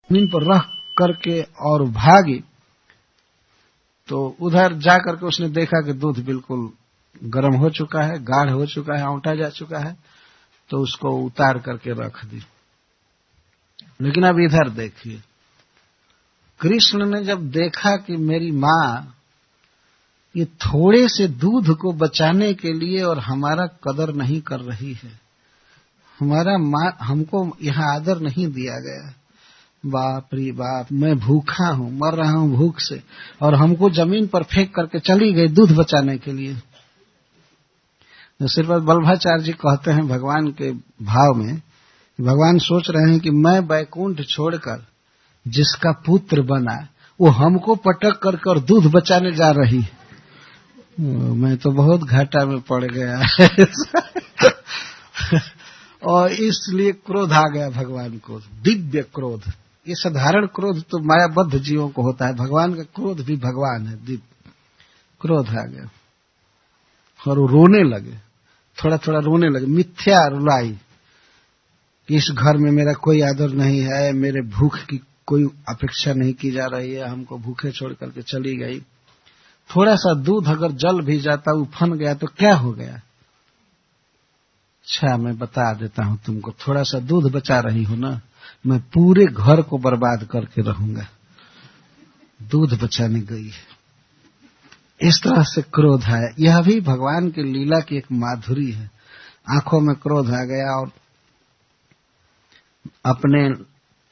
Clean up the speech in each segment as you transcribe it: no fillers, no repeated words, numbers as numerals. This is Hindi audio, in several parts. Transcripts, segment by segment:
जमीन पर रख करके और भागी तो उधर जा करके उसने देखा कि दूध बिल्कुल गर्म हो चुका है, गाढ़ हो चुका है, औंटा जा चुका है, तो उसको उतार करके रख दी। लेकिन अब इधर देखिए, कृष्ण ने जब देखा कि मेरी माँ ये थोड़े से दूध को बचाने के लिए और हमारा कदर नहीं कर रही है, हमारा माँ हमको यहाँ आदर नहीं दिया गया, बाप रे बाप, मैं भूखा हूँ, मर रहा हूँ भूख से, और हमको जमीन पर फेंक करके चली गई दूध बचाने के लिए। श्रीपद वल्लभाचार्य जी कहते हैं भगवान के भाव में, भगवान सोच रहे हैं कि मैं बैकुंठ छोड़कर जिसका पुत्र बना वो हमको पटक करके और दूध बचाने जा रही है, मैं तो बहुत घाटा में पड़ गया और इसलिए क्रोध आ गया भगवान को, दिव्य क्रोध। ये साधारण क्रोध तो मायाबद्ध जीवों को होता है, भगवान का क्रोध भी भगवान है, दिव्य क्रोध आ गया और वो रोने लगे, थोड़ा थोड़ा रोने लगे, मिथ्या रुलाई कि इस घर में मेरा कोई आदर नहीं है, मेरे भूख की कोई अपेक्षा नहीं की जा रही है, हमको भूखे छोड़ करके चली गई। थोड़ा सा दूध अगर जल भी जाता, उफन गया तो क्या हो गया? अच्छा मैं बता देता हूं तुमको, थोड़ा सा दूध बचा रही हो ना, मैं पूरे घर को बर्बाद करके रहूंगा। दूध बचाने गई है। इस तरह से क्रोध है। यह भी भगवान की लीला की एक माधुरी है। आंखों में क्रोध आ गया और अपने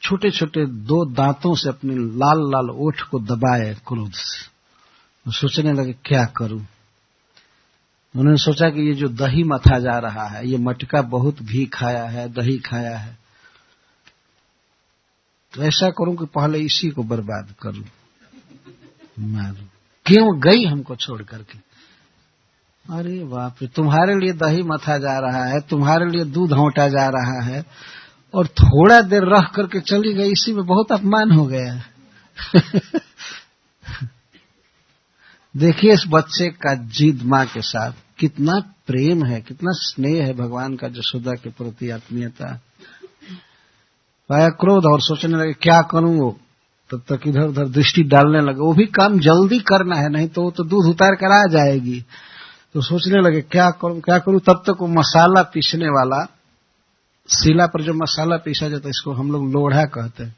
छोटे छोटे दो दांतों से अपने लाल लाल ओठ को दबाए क्रोध से। सोचने लगे क्या करूं। उन्होंने सोचा कि ये जो दही मथा जा रहा है, ये मटका बहुत घी खाया है, दही खाया है, तो ऐसा करूं कि पहले इसी को बर्बाद करूं, मारूं। क्यों गई हमको छोड़ करके? अरे बाप रे, तुम्हारे लिए दही मथा जा रहा है, तुम्हारे लिए दूध होंटा जा रहा है, और थोड़ा देर रह करके चली गई, इसी में बहुत अपमान हो गया। देखिए इस बच्चे का जिद माँ के साथ, कितना प्रेम है, कितना स्नेह है भगवान का यशोदा के प्रति, आत्मीयता। पाया क्रोध और सोचने लगे क्या करूं। वो तब तक इधर उधर दृष्टि डालने लगे, वो भी काम जल्दी करना है, नहीं तो वो तो दूध उतार कर आ जाएगी। तो सोचने लगे क्या करूं क्या करूं। तब तक वो मसाला पीसने वाला, शिला पर जो मसाला पीसा जाता है, इसको हम लोग लोढ़ा कहते हैं,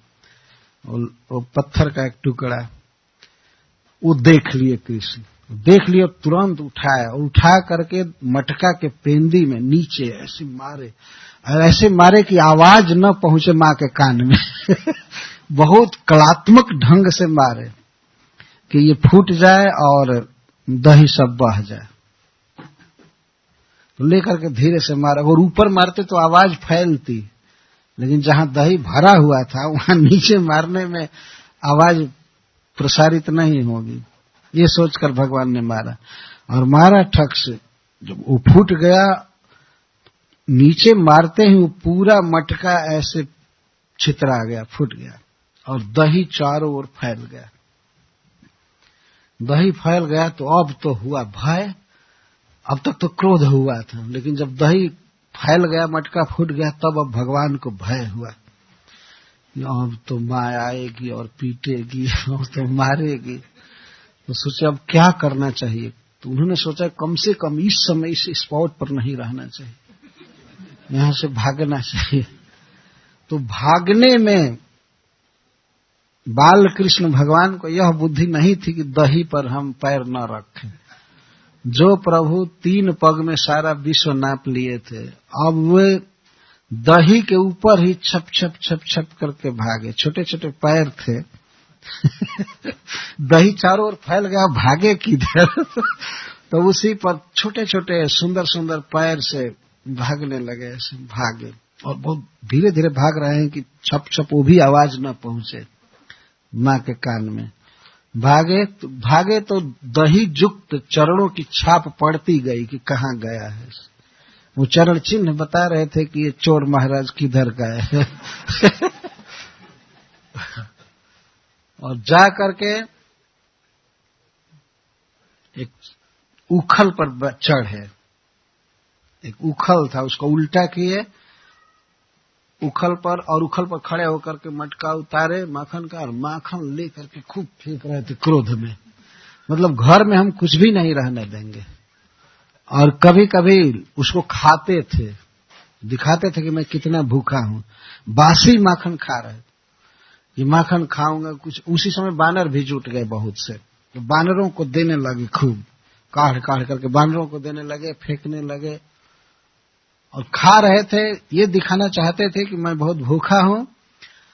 वो पत्थर का एक टुकड़ा, वो देख लिए कृष्ण, देख लिया, तुरंत उठाया और उठा करके मटका के पेंदी में नीचे ऐसे मारे, और ऐसे मारे कि आवाज न पहुंचे माँ के कान में। बहुत कलात्मक ढंग से मारे कि ये फूट जाए और दही सब बह जाए। तो लेकर के धीरे से मारा, और ऊपर मारते तो आवाज फैलती, लेकिन जहां दही भरा हुआ था वहां नीचे मारने में आवाज प्रसारित नहीं होगी, ये सोचकर भगवान ने मारा। और मारा ठक से, जब वो फूट गया, नीचे मारते ही वो पूरा मटका ऐसे छितरा गया, फूट गया, और दही चारों ओर फैल गया। दही फैल गया तो अब तो हुआ भय। अब तक तो क्रोध हुआ था, लेकिन जब दही फैल गया, मटका फूट गया, तब अब भगवान को भय हुआ, अब तो माँ आएगी और पीटेगी और तो मारेगी। तो सोचे अब क्या करना चाहिए। तो उन्होंने सोचा कम से कम इस समय इस स्पॉट पर नहीं रहना चाहिए, यहां से भागना चाहिए। तो भागने में बाल कृष्ण भगवान को यह बुद्धि नहीं थी कि दही पर हम पैर न रखें। जो प्रभु 3 पग में सारा विश्व नाप लिए थे, अब वे दही के ऊपर ही छप छप छप छप करके भागे। छोटे छोटे पैर थे। दही चारों ओर फैल गया, भागे किधर। तो उसी पर छोटे छोटे सुंदर सुंदर पैर से भागने लगे, ऐसे भागे, और बहुत धीरे धीरे भाग रहे हैं कि छप छप वो भी आवाज न पहुंचे माँ के कान में। भागे तो दही युक्त चरणों की छाप पड़ती गई कि कहाँ गया है। वो चरण चिन्ह बता रहे थे कि ये चोर महाराज किधर गए हैं। और जा करके एक उखल पर चढ़े। एक उखल था, उसको उल्टा किए उखल पर खड़े होकर के मटका उतारे माखन का, और माखन ले करके खूब फेंक रहे थे क्रोध में। मतलब घर में हम कुछ भी नहीं रहने देंगे। और कभी कभी उसको खाते थे, दिखाते थे कि मैं कितना भूखा हूं। बासी माखन खा रहे थे, ये माखन खाऊंगा कुछ। उसी समय बानर भी जुट गए बहुत से, तो बानरों को देने लगे, खूब काढ़ काढ़ करके बानरों को देने लगे, फेंकने लगे और खा रहे थे। ये दिखाना चाहते थे कि मैं बहुत भूखा हूं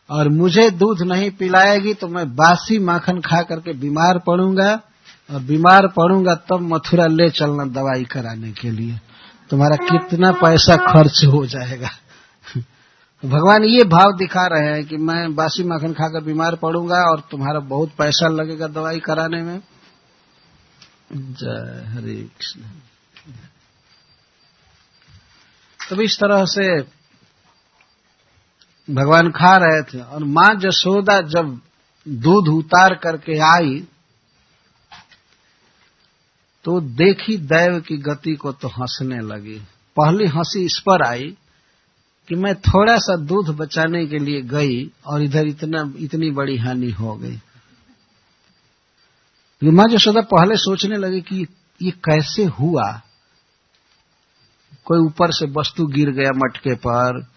और मुझे दूध नहीं पिलाएगी तो मैं बासी माखन खा करके बीमार पड़ूंगा, और बीमार पड़ूंगा तब मथुरा ले चलना दवाई कराने के लिए, तुम्हारा कितना पैसा खर्च हो जाएगा। तो भगवान ये भाव दिखा रहे हैं कि मैं बासी माखन खाकर बीमार पड़ूंगा और तुम्हारा बहुत पैसा लगेगा दवाई कराने में। जय हरे कृष्ण। तो इस तरह से भगवान खा रहे थे, और मां जसोदा जब दूध उतार करके आई तो देखी दैव की गति को तो हंसने लगी। पहली हंसी इस पर आई कि मैं थोड़ा सा दूध बचाने के लिए गई और इधर इतनी बड़ी हानि हो गई। मां जसोदा पहले सोचने लगी कि ये कैसे हुआ, कोई ऊपर से वस्तु गिर गया मटके पर,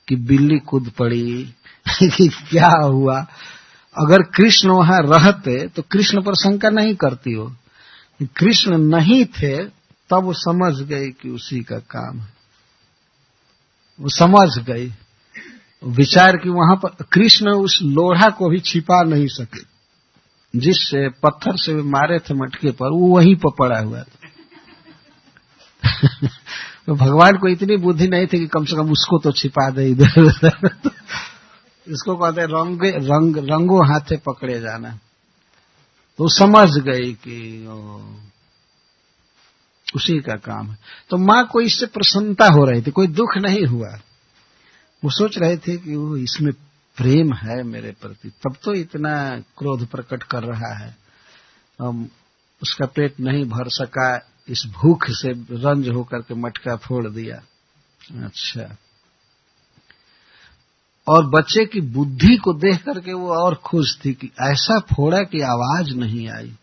कि बिल्ली कूद पड़ी कि क्या हुआ। अगर कृष्ण वहां रहते तो कृष्ण पर शंका नहीं करती हो, कृष्ण नहीं थे तब वो समझ गई कि उसी का काम है। वो समझ गई, विचार कि वहां पर कृष्ण उस लोढ़ा को भी छिपा नहीं सके, जिससे पत्थर से मारे थे मटके पर, वो वहीं पर पड़ा हुआ था। तो भगवान को इतनी बुद्धि नहीं थी कि कम से कम उसको तो छिपा दे इधर। इसको कहते रंगों हाथे पकड़े जाना। तो समझ गई कि उसी का काम है। तो मां को इससे प्रसन्नता हो रही थी, कोई दुख नहीं हुआ। वो सोच रहे थे कि वो इसमें प्रेम है मेरे प्रति, तब तो इतना क्रोध प्रकट कर रहा है। उसका पेट नहीं भर सका, इस भूख से रंज होकर के मटका फोड़ दिया। अच्छा, और बच्चे की बुद्धि को देख करके वो और खुश थी कि ऐसा फोड़ा कि आवाज नहीं आई।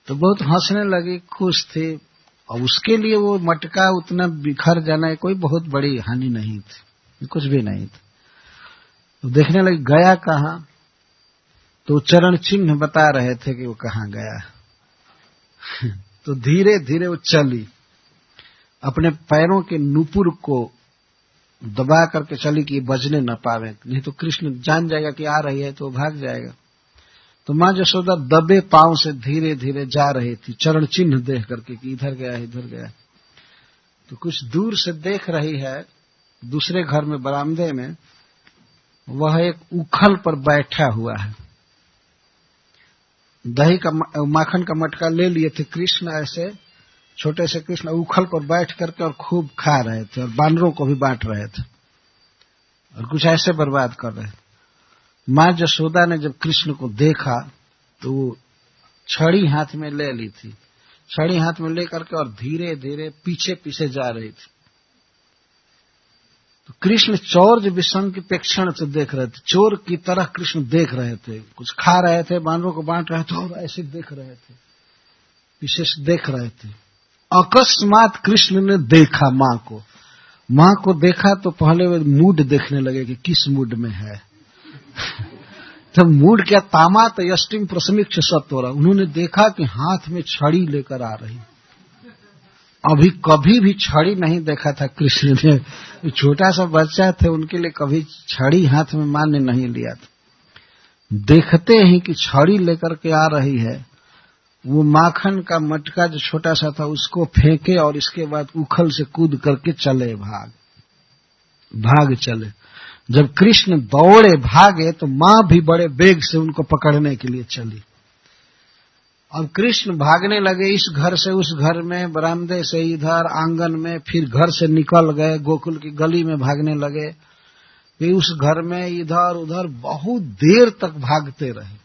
तो बहुत हंसने लगी, खुश थी। और उसके लिए वो मटका उतना बिखर जाना कोई बहुत बड़ी हानि नहीं थी, कुछ भी नहीं थी। तो देखने लगी गया कहाँ, तो चरण चिन्ह बता रहे थे कि वो कहाँ गया। तो धीरे धीरे वो चली, अपने पैरों के नुपुर को दबा करके चली कि बजने न पावे, नहीं तो कृष्ण जान जाएगा कि आ रही है तो भाग जाएगा। तो मां जसोदा दबे पांव से धीरे धीरे जा रही थी, चरण चिन्ह देख करके कि इधर गया इधर गया। तो कुछ दूर से देख रही है, दूसरे घर में बरामदे में वह एक उखल पर बैठा हुआ है। दही का माखन का मटका ले लिए थे कृष्ण, ऐसे छोटे से कृष्ण उखल पर बैठ करके और खूब खा रहे थे, और बानरों को भी बांट रहे थे, और कुछ ऐसे बर्बाद कर रहे थे। मां जसोदा ने जब कृष्ण को देखा तो वो छड़ी हाथ में ले ली थी, छड़ी हाथ में लेकर के और धीरे धीरे पीछे पीछे जा रही थी। तो कृष्ण चौर विषम की प्रेक्षण से देख रहे थे, चोर की तरह कृष्ण देख रहे थे, कुछ खा रहे थे, बानरों को बांट रहे थे और ऐसे देख रहे थे, पीछे से देख रहे थे। अकस्मात कृष्ण ने देखा मां को देखा तो पहले वे मूड देखने लगे कि किस मूड में है। तो मूड क्या, तामात यष्टिम प्रसमिक्ष सत्वरा, उन्होंने देखा कि हाथ में छड़ी लेकर आ रही। अभी कभी भी छड़ी नहीं देखा था कृष्ण ने, छोटा सा बच्चा थे, उनके लिए कभी छड़ी हाथ में मां ने नहीं लिया था। देखते ही कि छड़ी लेकर के आ रही है, वो माखन का मटका जो छोटा सा था उसको फेंके और इसके बाद उखल से कूद करके चले, भाग चले। जब कृष्ण दौड़े भागे तो मां भी बड़े वेग से उनको पकड़ने के लिए चली। अब कृष्ण भागने लगे, इस घर से उस घर में, बरामदे से इधर, आंगन में, फिर घर से निकल गए, गोकुल की गली में भागने लगे, फिर उस घर में इधर उधर बहुत देर तक भागते रहे।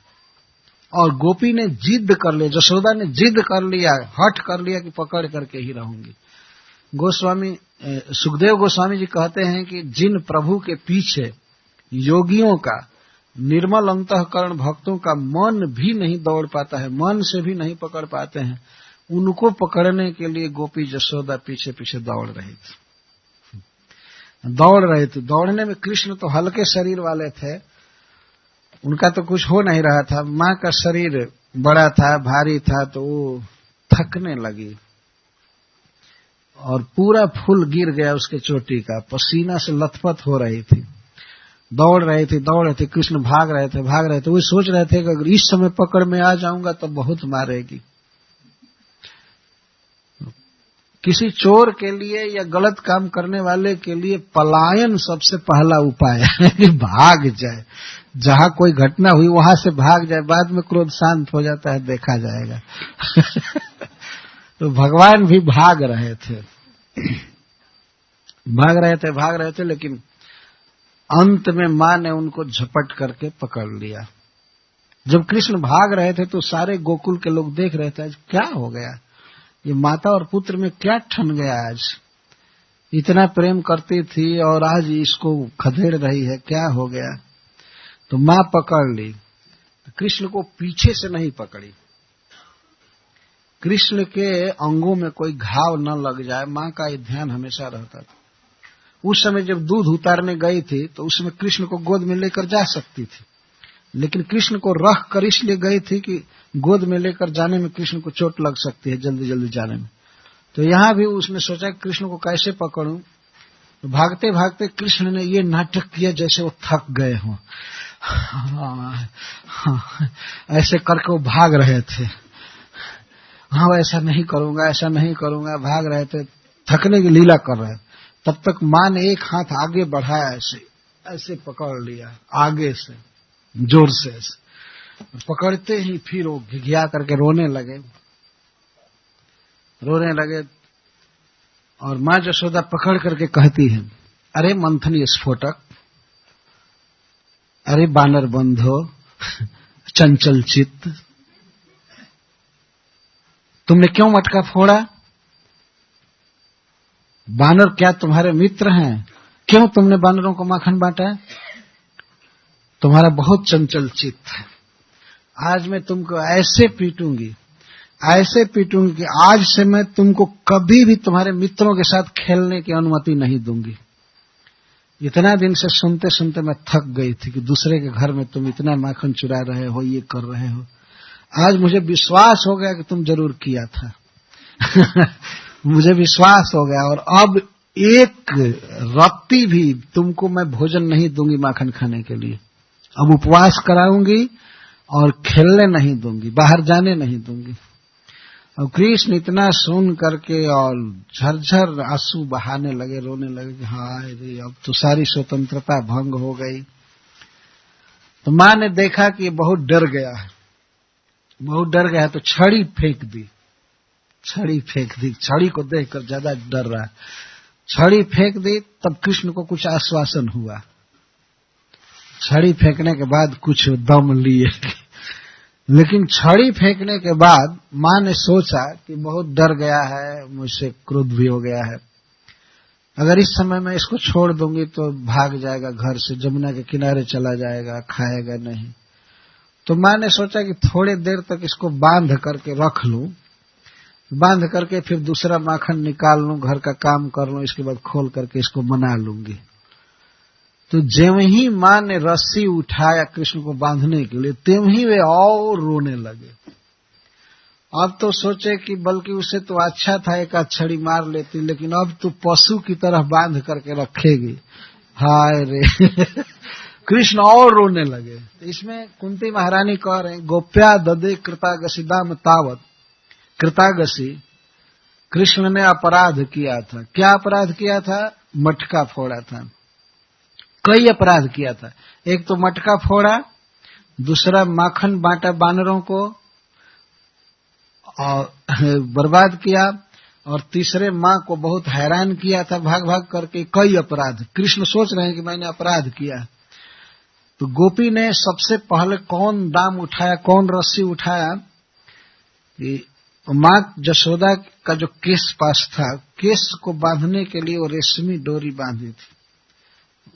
और गोपी ने जिद कर लिया, जसोदा ने जिद कर लिया, हठ कर लिया कि पकड़ करके ही रहूंगी। गोस्वामी सुखदेव गोस्वामी जी कहते हैं कि जिन प्रभु के पीछे योगियों का, निर्मल अंतःकरण भक्तों का मन भी नहीं दौड़ पाता है, मन से भी नहीं पकड़ पाते हैं, उनको पकड़ने के लिए गोपी जसोदा पीछे पीछे दौड़ रही थी। दौड़ने में कृष्ण तो हल्के शरीर वाले थे, उनका तो कुछ हो नहीं रहा था। मां का शरीर बड़ा था, भारी था, तो वो थकने लगी और पूरा फूल गिर गया उसके चोटी का, पसीना से लथपथ हो रही थी। दौड़ रहे थे, कृष्ण भाग रहे थे। वो सोच रहे थे कि अगर इस समय पकड़ में आ जाऊंगा तो बहुत मारेगी। किसी चोर के लिए या गलत काम करने वाले के लिए पलायन सबसे पहला उपाय है कि भाग जाए, जहां कोई घटना हुई वहां से भाग जाए, बाद में क्रोध शांत हो जाता है, देखा जाएगा। तो भगवान भी भाग रहे थे, लेकिन अंत में मां ने उनको झपट करके पकड़ लिया। जब कृष्ण भाग रहे थे तो सारे गोकुल के लोग देख रहे थे, आज क्या हो गया, ये माता और पुत्र में क्या ठन गया, आज इतना प्रेम करती थी और आज इसको खदेड़ रही है, क्या हो गया। तो मां पकड़ ली, कृष्ण को पीछे से नहीं पकड़ी, कृष्ण के अंगों में कोई घाव न लग जाए, मां का ये ध्यान हमेशा रहता था। उस समय जब दूध उतारने गई थी तो उसमें कृष्ण को गोद में लेकर जा सकती थी, लेकिन कृष्ण को रख कर इसलिए गई थी कि गोद में लेकर जाने में कृष्ण को चोट लग सकती है, जल्दी जल्दी जाने में। तो यहां भी उसने सोचा कि कृष्ण को कैसे पकड़ूं। तो भागते भागते कृष्ण ने ये नाटक किया जैसे वो थक गए हों, ऐसे करके वो भाग रहे थे। हाँ, ऐसा नहीं करूंगा, भाग रहे थे, थकने की लीला कर रहे थे। तब तक मां ने एक हाथ आगे बढ़ाया, ऐसे पकड़ लिया आगे से, जोर से पकड़ते ही फिर वो घिघिया करके रोने लगे। और मां जसोदा पकड़ करके कहती है, अरे मंथनी स्फोटक, अरे बानर बंधो, चंचल चित्त, तुमने क्यों मटका फोड़ा? बानर क्या तुम्हारे मित्र हैं? क्यों तुमने बानरों को माखन बांटा? तुम्हारा बहुत चंचल चित्त है। आज मैं तुमको ऐसे पीटूंगी कि आज से मैं तुमको कभी भी तुम्हारे मित्रों के साथ खेलने की अनुमति नहीं दूंगी। इतना दिन से सुनते सुनते मैं थक गई थी कि दूसरे के घर में तुम इतना माखन चुरा रहे हो, ये कर रहे हो। आज मुझे विश्वास हो गया कि तुम जरूर किया था। मुझे विश्वास हो गया, और अब एक रत्ती भी तुमको मैं भोजन नहीं दूंगी माखन खाने के लिए। अब उपवास कराऊंगी और खेलने नहीं दूंगी, बाहर जाने नहीं दूंगी। अब कृष्ण इतना सुन करके और झरझर आंसू बहाने लगे, रोने लगे कि हाय रे, अब तो सारी स्वतंत्रता भंग हो गई। तो मां ने देखा कि ये बहुत डर गया है, तो छड़ी फेंक दी। छड़ी को देखकर ज्यादा डर रहा है, छड़ी फेंक दी। तब कृष्ण को कुछ आश्वासन हुआ। छड़ी फेंकने के बाद कुछ दम लिए, लेकिन छड़ी फेंकने के बाद मां ने सोचा कि बहुत डर गया है, मुझसे क्रोध भी हो गया है, अगर इस समय मैं इसको छोड़ दूंगी तो भाग जाएगा घर से, जमुना के किनारे चला जाएगा, खाएगा नहीं। तो मां ने सोचा कि थोड़ी देर तक इसको बांध करके रख लूं, बांध करके फिर दूसरा माखन निकाल लूं, घर का काम कर लूं, इसके बाद खोल करके इसको मना लूंगी। तो ज्यों ही मां ने रस्सी उठाया कृष्ण को बांधने के लिए, त्यों ही वे और रोने लगे। अब तो सोचे कि बल्कि उसे तो अच्छा था एक आध छड़ी मार लेती, लेकिन अब तो पशु की तरह बांध करके रखेगी। हाय रे। कृष्ण और रोने लगे। तो इसमें कुंती महारानी कह रहे हैं, गोप्या ददे कृतागसी दाम तावत। कृतागसी, कृष्ण ने अपराध किया था। क्या अपराध किया था? मटका फोड़ा था। कई अपराध किया था। एक तो मटका फोड़ा, दूसरा माखन बांटा बानरों को और बर्बाद किया, और तीसरे मां को बहुत हैरान किया था भाग भाग करके। कई अपराध कृष्ण सोच रहे हैं कि मैंने अपराध किया। तो गोपी ने सबसे पहले कौन दाम उठाया, कौन रस्सी उठाया कि माँ जशोदा का जो केश पास था, केश को बांधने के लिए वो रेशमी डोरी बांधी थी,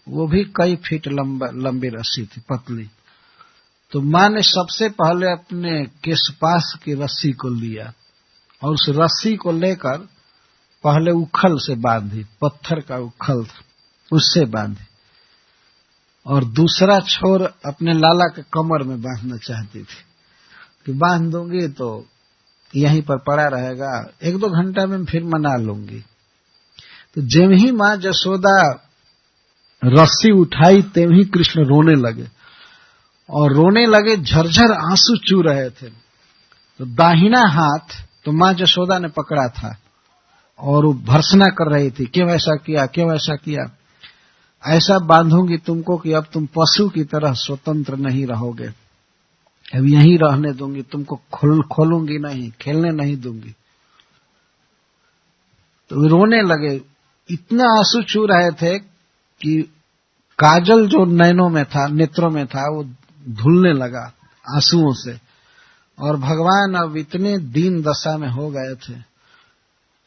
वो भी कई फीट लंबी रस्सी थी, पतली। तो माँ ने सबसे पहले अपने केशपाश की रस्सी को लिया और उस रस्सी को लेकर पहले उखल से बांधी, पत्थर का उखल था उससे बांधी, और दूसरा छोर अपने लाला के कमर में बांधना चाहती थी कि बांध दूंगी तो यहीं पर पड़ा रहेगा, 1-2 घंटा में फिर मना लूंगी। तो जब ही माँ जशोदा रस्सी उठाई तेम ही कृष्ण रोने लगे, और रोने लगे, झरझर आंसू चू रहे थे। तो दाहिना हाथ तो माँ जशोदा ने पकड़ा था और वो भर्त्सना कर रही थी, क्यों ऐसा किया, क्यों ऐसा किया, ऐसा बांधूंगी तुमको कि अब तुम पशु की तरह स्वतंत्र नहीं रहोगे, अब यहीं रहने दूंगी, तुमको खोलूंगी नहीं, खेलने नहीं दूंगी। तो रोने लगे, इतना आंसू छू रहे थे कि काजल जो नैनों में था, नेत्रों में था, वो धुलने लगा आंसुओं से, और भगवान अब इतने दीन दशा में हो गए थे।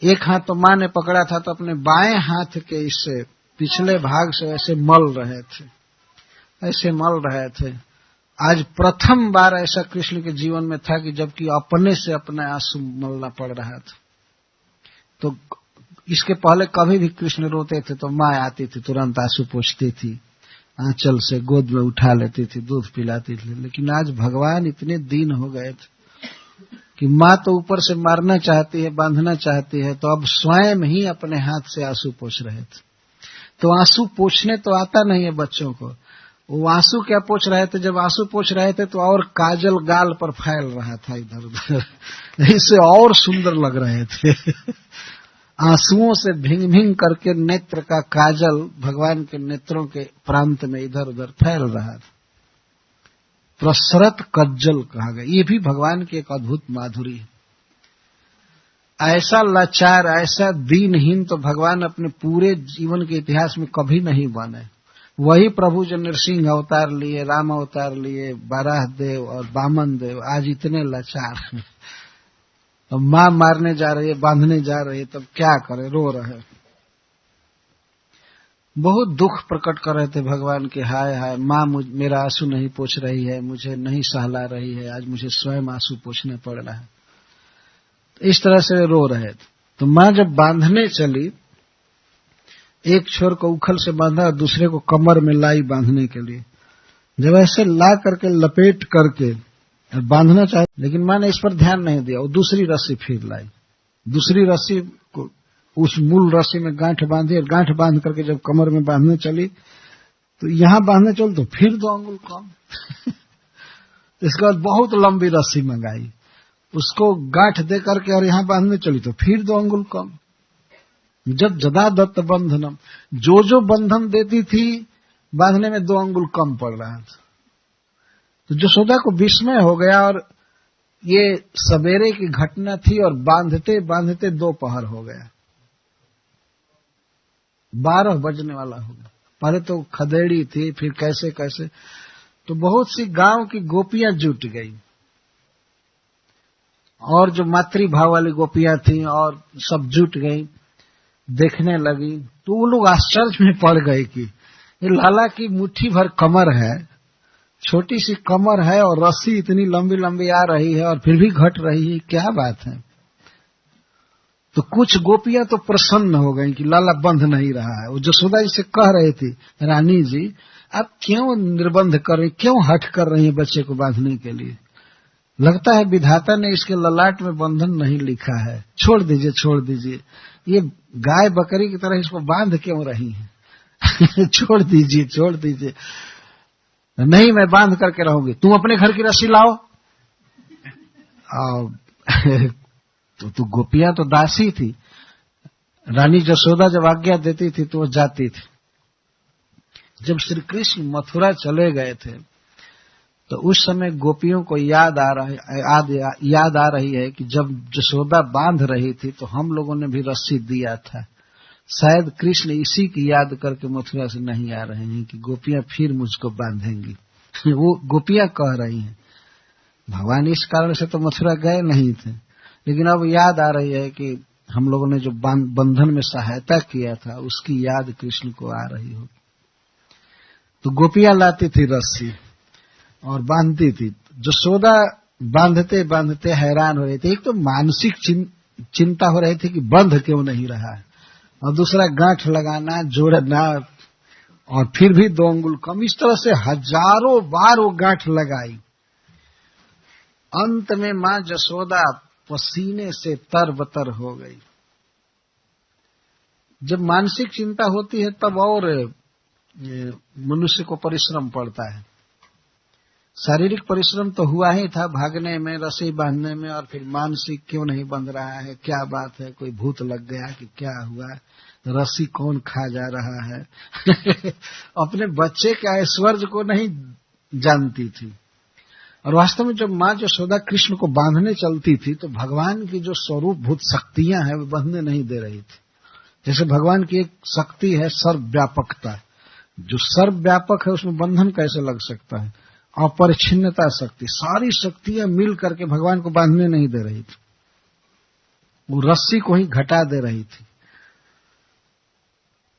एक हाथ तो माँ ने पकड़ा था, तो अपने बाएं हाथ के इससे पिछले भाग से ऐसे मल रहे थे, ऐसे मल रहे थे। आज प्रथम बार ऐसा कृष्ण के जीवन में था कि जबकि अपने से अपना आंसू मलना पड़ रहा था। तो इसके पहले कभी भी कृष्ण रोते थे तो माँ आती थी, तुरंत आंसू पोंछती थी, आंचल से गोद में उठा लेती थी, दूध पिलाती थी। लेकिन आज भगवान इतने दीन हो गए थे कि माँ तो ऊपर से मारना चाहती है, बांधना चाहती है, तो अब स्वयं ही अपने हाथ से आंसू पोंछ रहे थे। तो आंसू पोंछने तो आता नहीं है बच्चों को, वो आंसू क्या पोंछ रहे थे, जब आंसू पोंछ रहे थे तो और काजल गाल पर फैल रहा था इधर उधर, इससे और सुंदर लग रहे थे। आंसुओं से भिंग भिंग करके नेत्र का काजल भगवान के नेत्रों के प्रांत में इधर उधर फैल रहा था। प्रसरत कज्जल कहा गया, ये भी भगवान की एक अद्भुत माधुरी है। ऐसा लाचार, ऐसा दीनहीन तो भगवान अपने पूरे जीवन के इतिहास में कभी नहीं बने। वही प्रभु जो नरसिंह अवतार लिए, राम अवतार लिए, बाराह देव और वामन देव, आज इतने लाचार हैं। अब माँ मारने जा रही है, बांधने जा रही है, तब क्या करे, रो रहे। बहुत दुख प्रकट कर रहे थे भगवान के, हाय हाय माँ मेरा आंसू नहीं पोंछ रही है, मुझे नहीं सहला रही है, आज मुझे स्वयं आंसू पोंछने पड़ रहा है। तो इस तरह से रो रहे थे। तो माँ जब बांधने चली, एक छोर को उखल से बांधा और दूसरे को कमर में लाई बांधने के लिए। जब ऐसे ला करके लपेट करके और बांधना चाहे, लेकिन माँ ने इस पर ध्यान नहीं दिया, वो दूसरी रस्सी फिर लाई, दूसरी रस्सी को उस मूल रस्सी में गांठ बांधी, और गांठ बांध करके जब कमर में बांधने चली तो यहां बांधने चल तो फिर 2 अंगुल कम। इसके बाद बहुत लंबी रस्सी मंगाई, उसको गांठ दे करके और यहां बांधने चली तो फिर 2 अंगुल कम। जब जदा दत्त बंधनम, जो बंधन देती थी बांधने में 2 अंगुल कम पड़ रहा था। तो जशोदा को विस्मय हो गया, और ये सवेरे की घटना थी और बांधते बांधते दोपहर हो गया, 12 बजने वाला हो गया। पहले तो खदेड़ी थी, फिर कैसे कैसे, तो बहुत सी गांव की गोपियां जुट गई, और जो मातृभाव वाली गोपियां थी और सब जुट गई, देखने लगी। तो वो लोग आश्चर्य में पड़ गए कि ये लाला की मुट्ठी भर कमर है, छोटी सी कमर है, और रस्सी इतनी लंबी लंबी आ रही है और फिर भी घट रही है, क्या बात है। तो कुछ गोपियां तो प्रसन्न हो गई कि लाला बंध नहीं रहा है। वो जसोदा जी से कह रहे थे, रानी जी आप क्यों निर्बंध कर रही, क्यों हठ कर रही हैं बच्चे को बांधने के लिए, लगता है विधाता ने इसके ललाट में बंधन नहीं लिखा है, छोड़ दीजिए छोड़ दीजिए, ये गाय बकरी की तरह इसको बांध क्यों रही हैं। छोड़ दीजिए छोड़ दीजिए। नहीं मैं बांध करके रहूंगी, तुम अपने घर की रस्सी लाओ। तो गोपियां तो दासी थी, रानी जसोदा जब आज्ञा देती थी तो वो जाती थी। जब श्री कृष्ण मथुरा चले गए थे तो उस समय गोपियों को याद आ रही है कि जब जसोदा बांध रही थी तो हम लोगों ने भी रस्सी दिया था, शायद कृष्ण इसी की याद करके मथुरा से नहीं आ रहे हैं कि गोपियां फिर मुझको बांधेंगी। वो गोपियां कह रही हैं, भगवान इस कारण से तो मथुरा गए नहीं थे, लेकिन अब याद आ रही है कि हम लोगों ने जो बंधन में सहायता किया था उसकी याद कृष्ण को आ रही हो। तो गोपियां लाती थी रस्सी और बांधती थी। जसोदा बांधते बांधते हैरान हो रही थी। एक तो मानसिक चिंता हो रही थी कि बंध क्यों नहीं रहा है, और दूसरा गांठ लगाना, जोड़ना, और फिर भी 2 अंगुल कम। इस तरह से हजारों बार वो गांठ लगाई। अंत में मां जसोदा पसीने से तरबतर हो गई। जब मानसिक चिंता होती है तब और मनुष्य को परिश्रम पड़ता है। शारीरिक परिश्रम तो हुआ ही था, भागने में, रस्सी बांधने में, और फिर मानसिक क्यों नहीं बंध रहा है, क्या बात है, कोई भूत लग गया कि क्या हुआ, रस्सी कौन खा जा रहा है। अपने बच्चे के ऐश्वर्य को नहीं जानती थी। और वास्तव में जब मां जसोदा कृष्ण को बांधने चलती थी तो भगवान की जो स्वरूपभूत शक्तियां हैं वो बंधने नहीं दे रही थी। जैसे भगवान की एक शक्ति है सर्वव्यापकता, जो सर्वव्यापक है उसमें बंधन कैसे लग सकता है। अपरिच्छिन्नता शक्ति, सारी शक्तियां मिल करके भगवान को बांधने नहीं दे रही थी, वो रस्सी को ही घटा दे रही थी।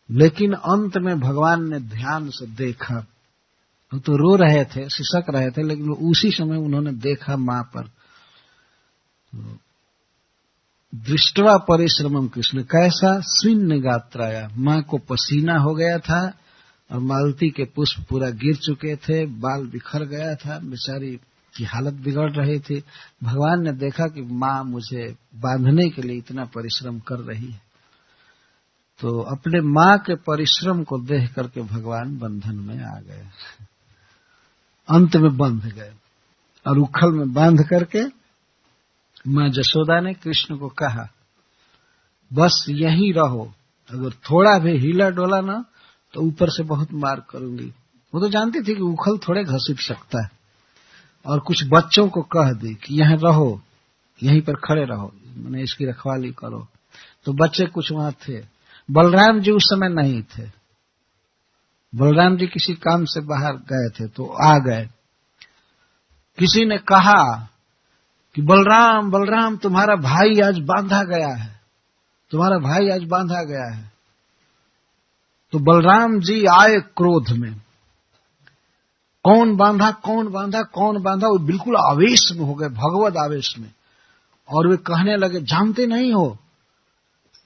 लेकिन अंत में भगवान ने ध्यान से देखा। वो तो रो रहे थे, सिसक रहे थे, लेकिन उसी समय उन्होंने देखा मां पर। दृष्ट्वा परिश्रमम कृष्ण कैसा स्विन्न गात्राया, मां को पसीना हो गया था और मालती के पुष्प पूरा गिर चुके थे, बाल बिखर गया था, बेचारी की हालत बिगड़ रही थी। भगवान ने देखा कि मां मुझे बांधने के लिए इतना परिश्रम कर रही है, तो अपने मां के परिश्रम को देख करके भगवान बंधन में आ गए, अंत में बंध गए। और उखल में बांध करके मां जसोदा ने कृष्ण को कहा, बस यहीं रहो, अगर थोड़ा भी हिला डोला ना तो ऊपर से बहुत मार करूंगी। वो तो जानती थी कि उखल थोड़े घसीट सकता है, और कुछ बच्चों को कह दी कि यहां रहो, यहीं पर खड़े रहो, मैंने इसकी रखवाली करो। तो बच्चे कुछ वहां थे। बलराम जी उस समय नहीं थे, बलराम जी किसी काम से बाहर गए थे, तो आ गए। किसी ने कहा कि बलराम बलराम तुम्हारा भाई आज बांधा गया है, तुम्हारा भाई आज बांधा गया है। तो बलराम जी आए क्रोध में, कौन बांधा कौन बांधा कौन बांधा, वो बिल्कुल आवेश में हो गए, भगवत आवेश में। और वे कहने लगे, जानते नहीं हो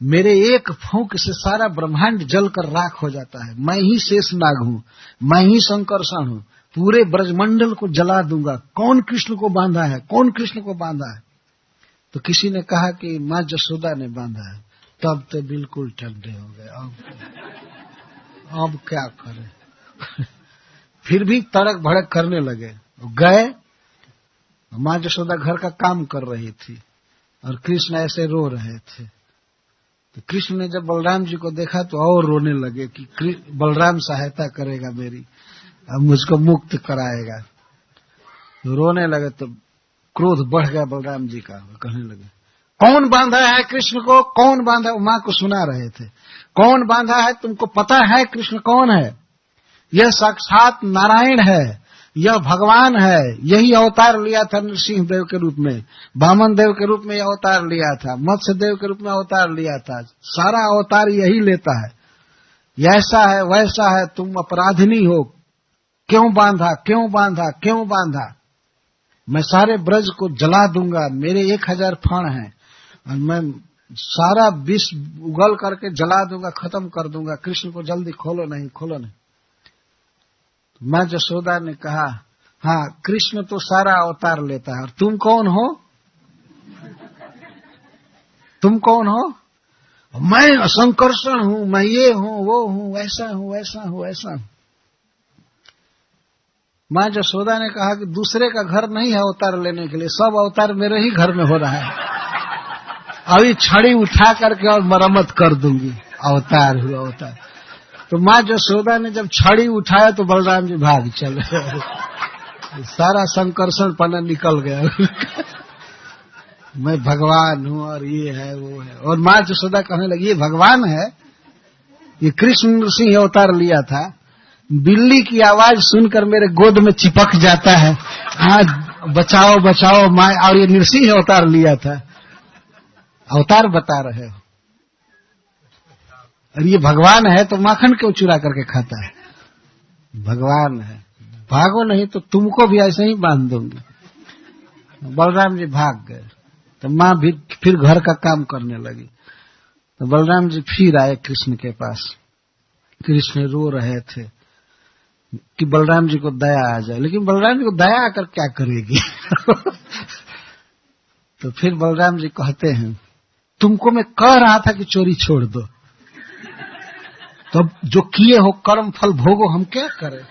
मेरे एक फूंक से सारा ब्रह्मांड जलकर राख हो जाता है, मैं ही शेषनाग हूं, मैं ही संकर्षण हूं, पूरे ब्रजमंडल को जला दूंगा, कौन कृष्ण को बांधा है, कौन कृष्ण को बांधा है। तो किसी ने कहा कि मां जसोदा ने बांधा है। तब तो बिल्कुल ठंडे हो गए, अब क्या करें। फिर भी तड़क भड़क करने लगे, गए। मां जसोदा घर का काम कर रही थी और कृष्ण ऐसे रो रहे थे। तो कृष्ण ने जब बलराम जी को देखा तो और रोने लगे कि बलराम सहायता करेगा मेरी, अब मुझको मुक्त कराएगा। तो रोने लगे तो क्रोध बढ़ गया बलराम जी का। कहने लगे, कौन बांधा है कृष्ण को, कौन बांधा। मां को सुना रहे थे, कौन बांधा है, तुमको पता है कृष्ण कौन है? यह साक्षात नारायण है, यह भगवान है, यही अवतार लिया था नरसिंह देव के रूप में, वामन देव के रूप में यह अवतार लिया था, मत्स्य देव के रूप में अवतार लिया था, सारा अवतार यही लेता है, ऐसा है वैसा है, तुम अपराधिनी हो, क्यों बांधा क्यों बांधा क्यों बांधा। मैं सारे ब्रज को जला दूंगा, मेरे 1000 फण हैं और मैं सारा विष उगल करके जला दूंगा, खत्म कर दूंगा, कृष्ण को जल्दी खोलो नहीं खोलो नहीं। मां जसोदा ने कहा, हाँ कृष्ण तो सारा अवतार लेता है, और तुम कौन हो, तुम कौन हो? मैं संकर्षण हूं, मैं ये हूं वो हूं, ऐसा हूं वैसा हूं ऐसा हूं। मां जसोदा ने कहा कि दूसरे का घर नहीं है अवतार लेने के लिए, सब अवतार मेरे ही घर में हो रहा है, अभी छड़ी उठा करके और मरम्मत कर दूंगी, अवतार हुआ अवतार। तो मां जसोदा ने जब छड़ी उठाया तो बलराम जी भाग चले, सारा संकर्षण पना निकल गया। मैं भगवान हूं और ये है वो है। और मां जसोदा कहने लगी, ये भगवान है, ये कृष्ण नृसिंह अवतार लिया था, बिल्ली की आवाज सुनकर मेरे गोद में चिपक जाता है, हाँ बचाओ बचाओ माँ, और ये नृसिंह अवतार लिया था। अवतार बता रहे हो। और ये भगवान है तो माखन क्यों चुरा करके खाता है? भगवान है, भागो नहीं तो तुमको भी ऐसे ही बांध दूंगा। बलराम जी भाग गए तो माँ भी फिर घर का काम करने लगी। तो बलराम जी फिर आए कृष्ण के पास। कृष्ण रो रहे थे कि बलराम जी को दया आ जाए, लेकिन बलराम जी को दया आकर क्या करेगी? तो फिर बलराम जी कहते हैं, तुमको मैं कह रहा था कि चोरी छोड़ दो, तो जो किए हो कर्म फल भोगो, हम क्या करें?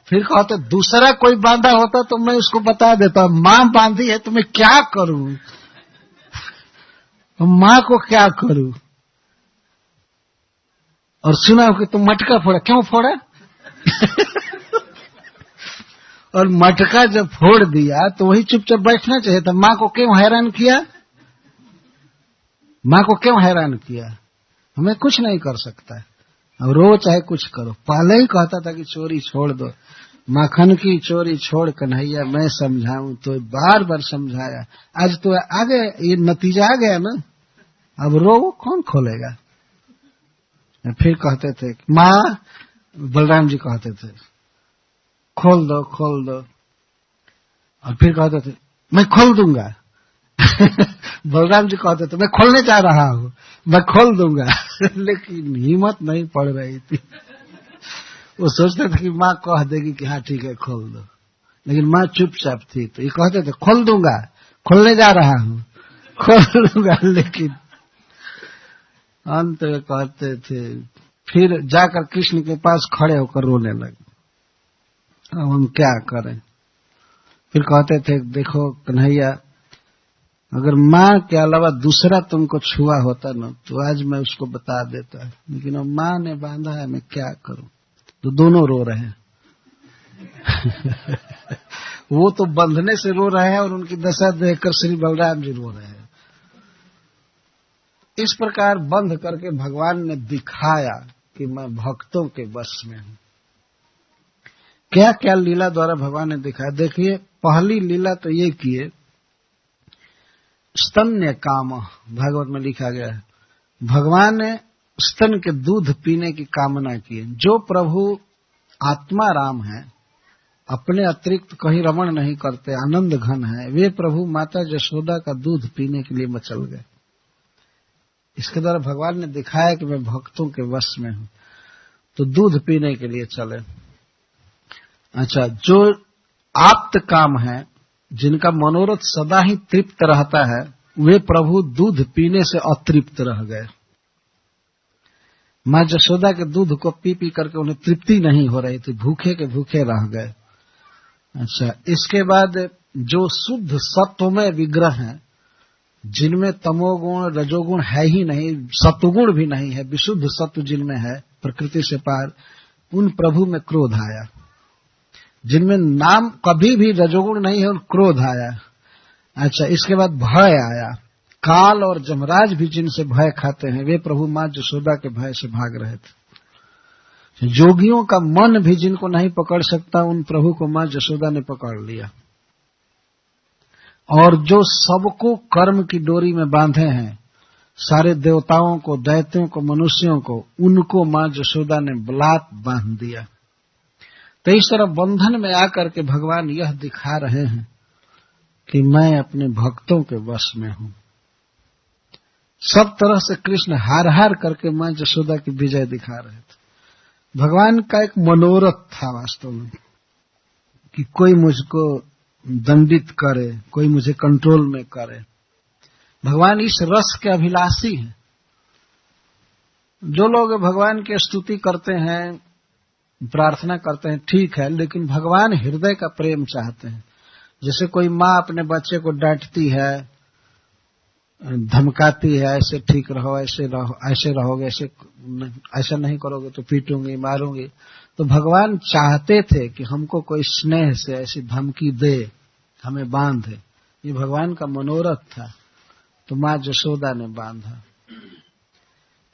फिर कहते दूसरा कोई बांधा होता तो मैं उसको बता देता, मां बांधी है तो मैं क्या करूं, तो मां को क्या करूं? और सुना कि तुम मटका फोड़ा, क्यों फोड़ा? और मटका जब फोड़ दिया तो वही चुपचाप बैठना चाहिए था। मां को क्यों हैरान किया? मां को क्यों हैरान किया? हमें कुछ नहीं कर सकता है, अब रो चाहे कुछ करो। पहले ही कहता था कि चोरी छोड़ दो, माखन की चोरी छोड़ कन्हैया मैं समझाऊं, तो बार बार समझाया। आज तो आगे ये नतीजा आ गया ना, अब रो कौन खोलेगा? फिर कहते थे माँ, बलराम जी कहते थे खोल दो खोल दो, और फिर कहते थे मैं खोल दूंगा। बलराम जी कहते थे मैं खोलने जा रहा हूं, मैं खोल दूंगा। लेकिन हिम्मत नहीं पड़ रही थी। वो सोचते थे कि माँ कह देगी कि हाँ ठीक है खोल दो, लेकिन माँ चुपचाप थी। तो ये कहते थे खोल दूंगा, खोलने जा रहा हूं, खोल दूंगा। लेकिन अंत में कहते थे, फिर जाकर कृष्ण के पास खड़े होकर रोने लगे, अब हम क्या करें? फिर कहते थे देखो कन्हैया, अगर माँ के अलावा दूसरा तुमको छुआ होता ना तो आज मैं उसको बता देता, लेकिन अब माँ ने बांधा है, मैं क्या करूं? तो दोनों रो रहे हैं। वो तो बंधने से रो रहे हैं और उनकी दशा देखकर श्री बलराम जी रो रहे हैं। इस प्रकार बंध करके भगवान ने दिखाया कि मैं भक्तों के वश में हूं। क्या क्या लीला द्वारा भगवान ने दिखाया? देखिए, पहली लीला तो ये किए, स्तन्य काम भागवत में लिखा गया है, भगवान ने स्तन के दूध पीने की कामना की। जो प्रभु आत्मा राम है, अपने अतिरिक्त कहीं रमण नहीं करते, आनंद घन है, वे प्रभु माता यशोदा का दूध पीने के लिए मचल गए। इसके द्वारा भगवान ने दिखाया कि मैं भक्तों के वश में हूं, तो दूध पीने के लिए चले। अच्छा, जो आप्त काम है, जिनका मनोरथ सदा ही तृप्त रहता है, वे प्रभु दूध पीने से अतृप्त रह गए। मां यशोदा के दूध को पी पी करके उन्हें तृप्ति नहीं हो रही थी, भूखे के भूखे रह गए। अच्छा, इसके बाद जो शुद्ध सत्वमय विग्रह हैं, जिनमें तमोगुण रजोगुण है ही नहीं, सत्वगुण भी नहीं है, विशुद्ध सत्व जिनमें है प्रकृति से पार, उन प्रभु में क्रोध आया। जिनमें नाम कभी भी रजोगुण नहीं है, उन क्रोध आया। अच्छा, इसके बाद भय आया। काल और जमराज भी जिनसे भय खाते हैं, वे प्रभु मां यशोदा के भय से भाग रहे थे। जोगियों का मन भी जिनको नहीं पकड़ सकता, उन प्रभु को मां यशोदा ने पकड़ लिया। और जो सबको कर्म की डोरी में बांधे हैं, सारे देवताओं को, दैत्यों को, मनुष्यों को, उनको मां यशोदा ने बलात् बांध दिया। तो इस तरह बंधन में आकर के भगवान यह दिखा रहे हैं कि मैं अपने भक्तों के वश में हूं। सब तरह से कृष्ण हार हार करके मां यशोदा की विजय दिखा रहे थे। भगवान का एक मनोरथ था वास्तव में कि कोई मुझको दंडित करे, कोई मुझे कंट्रोल में करे। भगवान इस रस के अभिलाषी हैं। जो लोग भगवान की स्तुति करते हैं, प्रार्थना करते हैं, ठीक है, लेकिन भगवान हृदय का प्रेम चाहते हैं। जैसे कोई माँ अपने बच्चे को डांटती है, धमकाती है, ऐसे ठीक रहो, ऐसे रहो, ऐसे रहोगे, ऐसा नहीं करोगे तो पीटूंगी, मारूंगी। तो भगवान चाहते थे कि हमको कोई स्नेह से ऐसी धमकी दे, हमें बांधे। ये भगवान का मनोरथ था। तो मां यशोदा ने बांधा।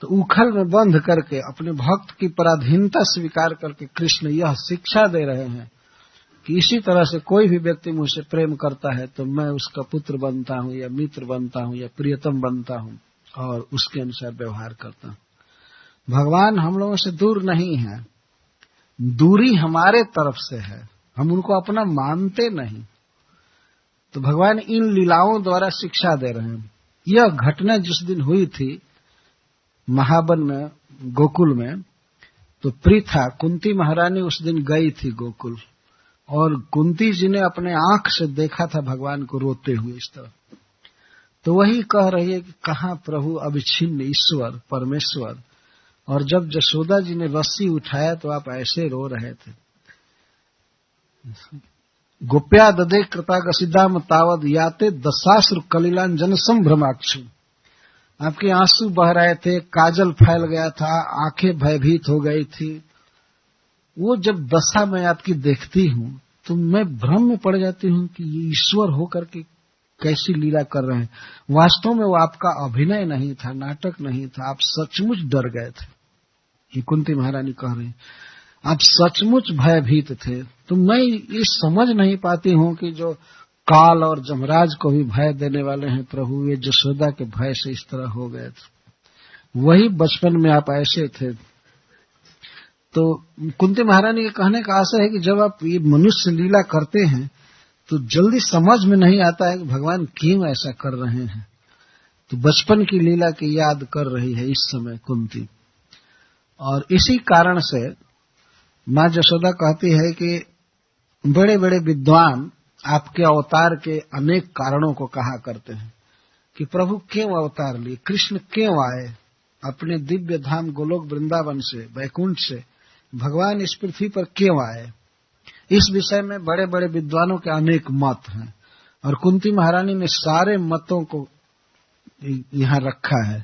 तो उखल में बंध करके अपने भक्त की पराधीनता स्वीकार करके कृष्ण यह शिक्षा दे रहे हैं कि इसी तरह से कोई भी व्यक्ति मुझसे प्रेम करता है तो मैं उसका पुत्र बनता हूं या मित्र बनता हूं या प्रियतम बनता हूं और उसके अनुसार व्यवहार करता हूं। भगवान हम लोगों से दूर नहीं है, दूरी हमारे तरफ से है, हम उनको अपना मानते नहीं। तो भगवान इन लीलाओं द्वारा शिक्षा दे रहे हैं। यह घटना जिस दिन हुई थी महावन में, गोकुल में, तो प्रीथा कुंती महारानी उस दिन गई थी गोकुल, और कुंती जी ने अपने आंख से देखा था भगवान को रोते हुए इस तरह। तो वही कह रही है कि कहाँ प्रभु अविच्छिन्न ईश्वर परमेश्वर, और जब जशोदा जी ने रस्सी उठाया तो आप ऐसे रो रहे थे। गोप्या ददे कृतागसिदाम तावद याते दशाश्रु कलिलांजन संभ्रमाक्षु। आपके आंसू बह रहे थे, काजल फैल गया था, आंखें भयभीत हो गई थी। वो जब दशा मैं आपकी देखती हूं तो मैं भ्रम में पड़ जाती हूं कि ये ईश्वर होकर के कैसी लीला कर रहे हैं। वास्तव में वो आपका अभिनय नहीं था, नाटक नहीं था, आप सचमुच डर गए थे। ये कुंती महारानी कह रही, आप सचमुच भयभीत थे। तो मैं ये समझ नहीं पाती हूं कि जो काल और जमराज को भी भय देने वाले हैं प्रभु, ये जशोदा के भय से इस तरह हो गए थे। वही बचपन में आप ऐसे थे। तो कुंती महारानी के कहने का आशय है कि जब आप ये मनुष्य लीला करते हैं तो जल्दी समझ में नहीं आता है कि भगवान क्यों ऐसा कर रहे हैं। तो बचपन की लीला की याद कर रही है इस समय कुंती, और इसी कारण से माँ जशोदा कहती है कि बड़े बड़े विद्वान आपके अवतार के अनेक कारणों को कहा करते हैं कि प्रभु क्यों अवतार लिए, कृष्ण क्यों आए अपने दिव्य धाम गोलोक वृंदावन से, वैकुंठ से, भगवान इस पृथ्वी पर क्यों आए। इस विषय में बड़े बड़े विद्वानों के अनेक मत हैं, और कुंती महारानी ने सारे मतों को यहाँ रखा है।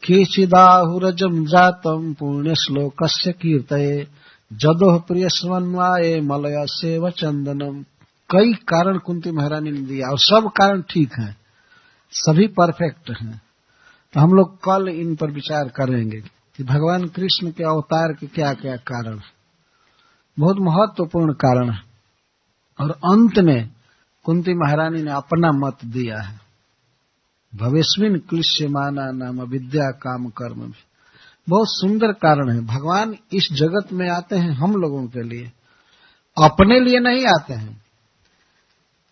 केचिदाहुरजम जातम पुण्य श्लोकस्य कीर्तये जदोह प्रिय स्वन्वाये मलय सेव चंदनम। कई कारण कुंती महारानी ने दिया, और सब कारण ठीक हैं, सभी परफेक्ट हैं। तो हम लोग कल इन पर विचार करेंगे कि भगवान कृष्ण के अवतार के क्या क्या कारण, बहुत महत्वपूर्ण कारण है। और अंत में कुंती महारानी ने अपना मत दिया है, भवेस्मिन क्लिश्यमाना नाम विद्या काम कर्म में। बहुत सुंदर कारण है। भगवान इस जगत में आते हैं हम लोगों के लिए, अपने लिए नहीं आते हैं।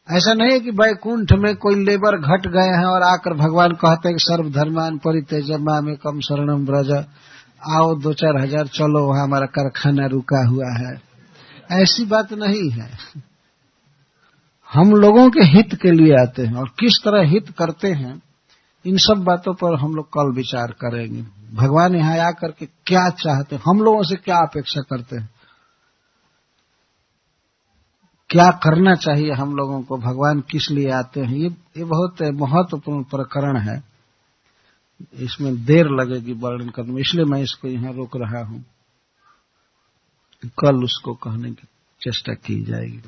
ऐसा नहीं है कि वैकुंठ में कोई लेबर घट गए हैं और आकर भगवान कहते हैं कि सर्वधर्मान परित्यज्य मामेकम शरणम व्रज, आओ 2-4 हजार चलो, वहां हमारा कारखाना रुका हुआ है। ऐसी बात नहीं है। हम लोगों के हित के लिए आते हैं, और किस तरह हित करते हैं इन सब बातों पर हम लोग कल विचार करेंगे। भगवान यहाँ आकर के क्या चाहते हैं, हम लोगों से क्या अपेक्षा करते हैं, क्या करना चाहिए हम लोगों को, भगवान किस लिए आते हैं। ये बहुत महत्वपूर्ण प्रकरण है, इसमें देर लगेगी वर्णन करने में, इसलिए मैं इसको यहाँ रोक रहा हूँ। कल उसको कहने की चेष्टा की जाएगी।